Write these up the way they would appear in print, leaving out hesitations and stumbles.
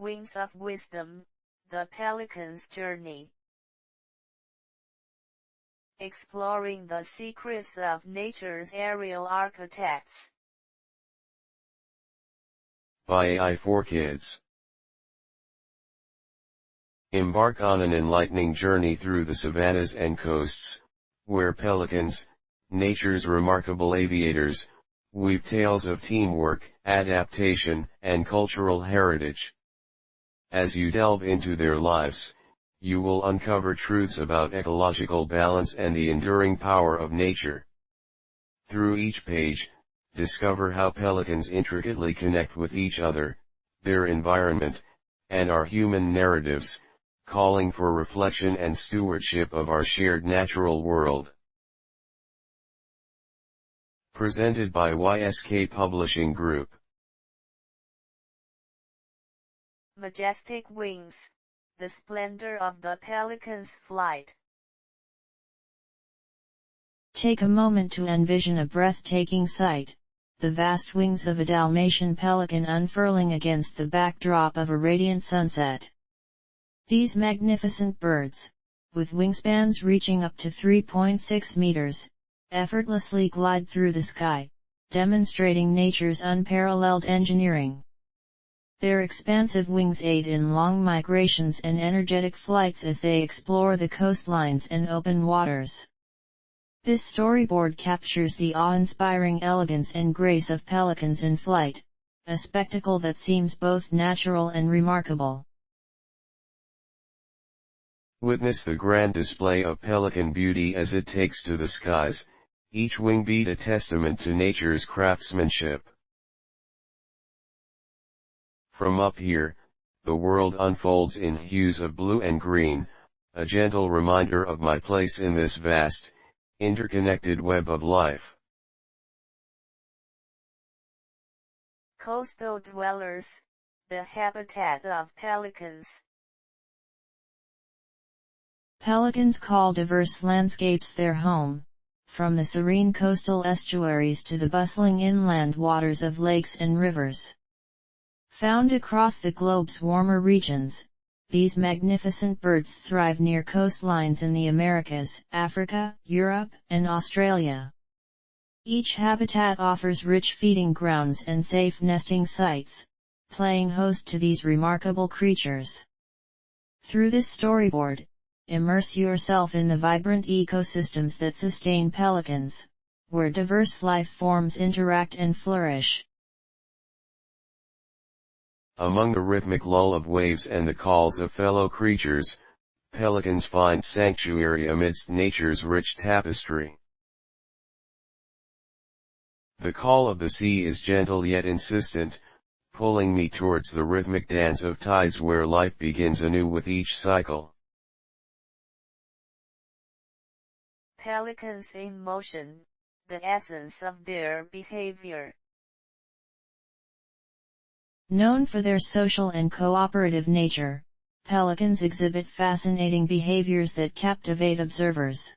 Wings of Wisdom, The Pelican's Journey. Exploring the secrets of nature's aerial architects. By AI for Kids. Embark on an enlightening journey through the savannas and coasts, where pelicans, nature's remarkable aviators, weave tales of teamwork, adaptation, and cultural heritage. As you delve into their lives, you will uncover truths about ecological balance and the enduring power of nature. Through each page, discover how pelicans intricately connect with each other, their environment, and our human narratives, calling for reflection and stewardship of our shared natural world. Presented by YSK Publishing Group. Majestic wings, the splendor of the pelican's flight. Take a moment to envision a breathtaking sight, the vast wings of a Dalmatian pelican unfurling against the backdrop of a radiant sunset. These magnificent birds, with wingspans reaching up to 3.6 meters, effortlessly glide through the sky, demonstrating nature's unparalleled engineering. Their expansive wings aid in long migrations and energetic flights as they explore the coastlines and open waters. This storyboard captures the awe-inspiring elegance and grace of pelicans in flight, a spectacle that seems both natural and remarkable. Witness the grand display of pelican beauty as it takes to the skies, each wing beat a testament to nature's craftsmanship. From up here, the world unfolds in hues of blue and green, a gentle reminder of my place in this vast, interconnected web of life. Coastal dwellers, the habitat of pelicans. Pelicans call diverse landscapes their home, from the serene coastal estuaries to the bustling inland waters of lakes and rivers. Found across the globe's warmer regions, these magnificent birds thrive near coastlines in the Americas, Africa, Europe, and Australia. Each habitat offers rich feeding grounds and safe nesting sites, playing host to these remarkable creatures. Through this storyboard, immerse yourself in the vibrant ecosystems that sustain pelicans, where diverse life forms interact and flourish. Among the rhythmic lull of waves and the calls of fellow creatures, pelicans find sanctuary amidst nature's rich tapestry. The call of the sea is gentle yet insistent, pulling me towards the rhythmic dance of tides where life begins anew with each cycle. Pelicans in motion, the essence of their behavior. Known for their social and cooperative nature, pelicans exhibit fascinating behaviors that captivate observers.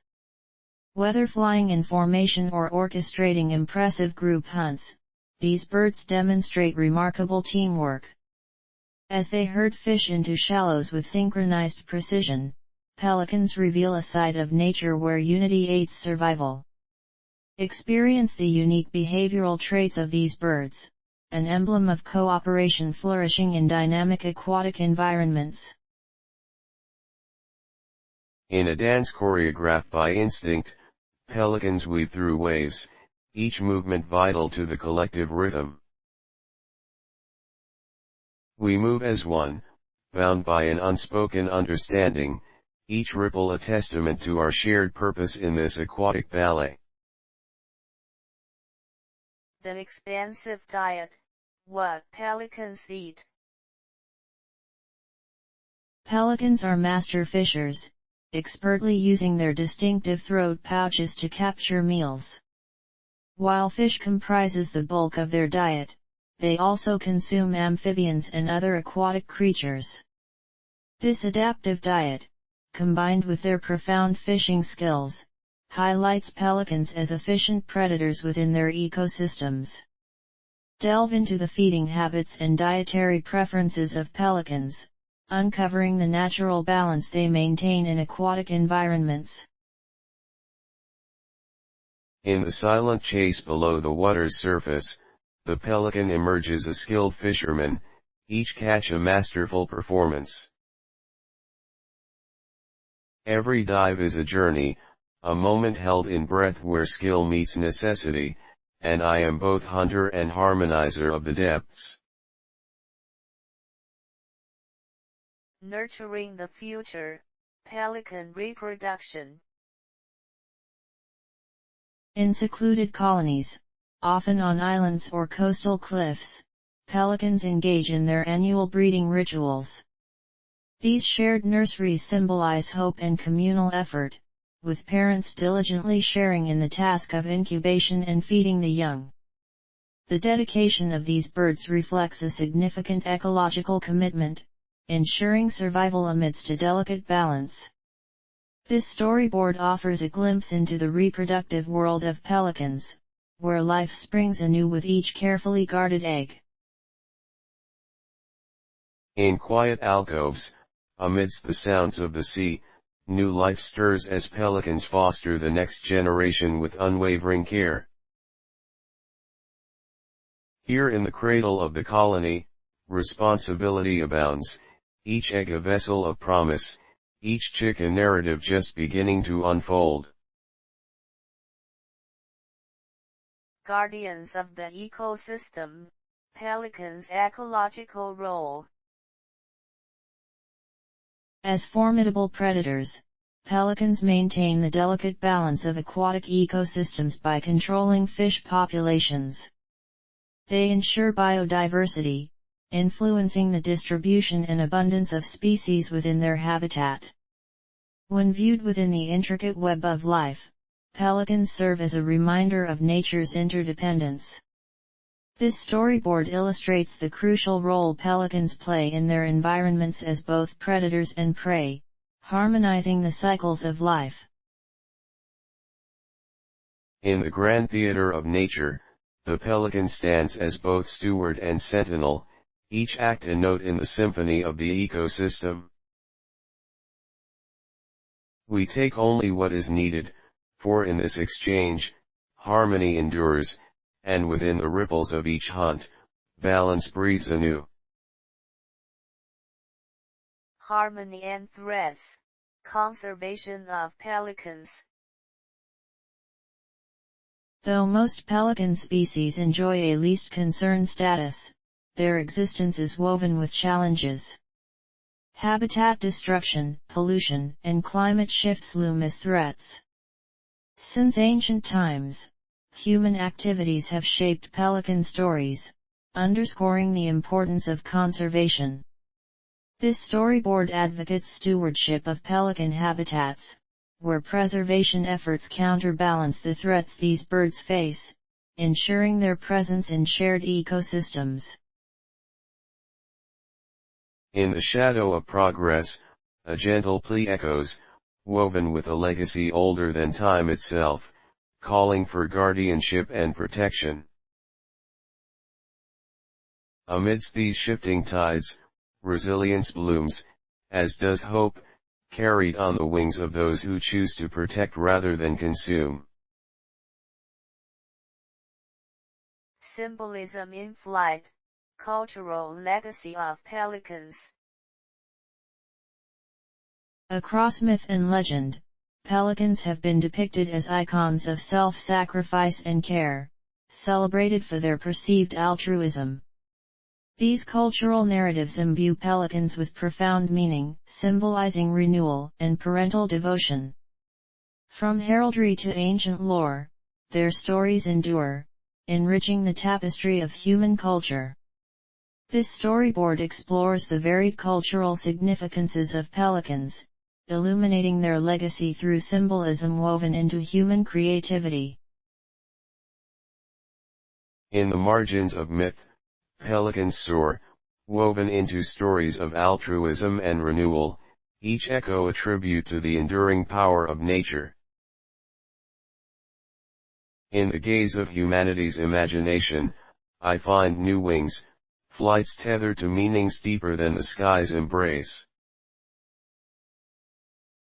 Whether flying in formation or orchestrating impressive group hunts, these birds demonstrate remarkable teamwork. As they herd fish into shallows with synchronized precision, pelicans reveal a side of nature where unity aids survival. Experience the unique behavioral traits of these birds, an emblem of cooperation flourishing in dynamic aquatic environments. In a dance choreographed by instinct, pelicans weave through waves, each movement vital to the collective rhythm. We move as one, bound by an unspoken understanding, each ripple a testament to our shared purpose in this aquatic ballet. The expansive diet, what pelicans eat. Pelicans are master fishers, expertly using their distinctive throat pouches to capture meals. While fish comprises the bulk of their diet, they also consume amphibians and other aquatic creatures. This adaptive diet, combined with their profound fishing skills, highlights pelicans as efficient predators within their ecosystems. delve into the feeding habits and dietary preferences of pelicans, uncovering the natural balance they maintain in aquatic environments. In the silent chase below the water's surface, the pelican emerges a skilled fisherman, each catch a masterful performance. Every dive is a journey, a moment held in breath where skill meets necessity, and I am both hunter and harmonizer of the depths. Nurturing the future, pelican reproduction. In secluded colonies, often on islands or coastal cliffs, pelicans engage in their annual breeding rituals. These shared nurseries symbolize hope and communal effort, with parents diligently sharing in the task of incubation and feeding the young. The dedication of these birds reflects a significant ecological commitment, ensuring survival amidst a delicate balance. This storyboard offers a glimpse into the reproductive world of pelicans, where life springs anew with each carefully guarded egg. In quiet alcoves, amidst the sounds of the sea, new life stirs as pelicans foster the next generation with unwavering care. Here in the cradle of the colony, responsibility abounds, each egg a vessel of promise, each chick a narrative just beginning to unfold. Guardians of the ecosystem, pelicans' ecological role. As formidable predators, pelicans maintain the delicate balance of aquatic ecosystems by controlling fish populations. They ensure biodiversity, influencing the distribution and abundance of species within their habitat. When viewed within the intricate web of life, pelicans serve as a reminder of nature's interdependence. This storyboard illustrates the crucial role pelicans play in their environments as both predators and prey, harmonizing the cycles of life. In the grand theater of nature, the pelican stands as both steward and sentinel, each act a note in the symphony of the ecosystem. We take only what is needed, for in this exchange, harmony endures, and within the ripples of each hunt, balance breathes anew. Harmony and threats, conservation of pelicans. Though most pelican species enjoy a least concern status, their existence is woven with challenges. Habitat destruction, pollution, and climate shifts loom as threats. Since ancient times, human activities have shaped pelican stories, underscoring the importance of conservation. This storyboard advocates stewardship of pelican habitats, where preservation efforts counterbalance the threats these birds face, ensuring their presence in shared ecosystems. In the shadow of progress, a gentle plea echoes, woven with a legacy older than time itself, calling for guardianship and protection. Amidst these shifting tides, resilience blooms, as does hope, carried on the wings of those who choose to protect rather than consume. Symbolism in flight, cultural legacy of pelicans. Across myth and legend, pelicans have been depicted as icons of self-sacrifice and care, celebrated for their perceived altruism. These cultural narratives imbue pelicans with profound meaning, symbolizing renewal and parental devotion. From heraldry to ancient lore, their stories endure, enriching the tapestry of human culture. This storyboard explores the varied cultural significances of pelicans, illuminating their legacy through symbolism woven into human creativity. In the margins of myth, pelicans soar, woven into stories of altruism and renewal, each echo a tribute to the enduring power of nature. In the gaze of humanity's imagination, I find new wings, flights tethered to meanings deeper than the sky's embrace.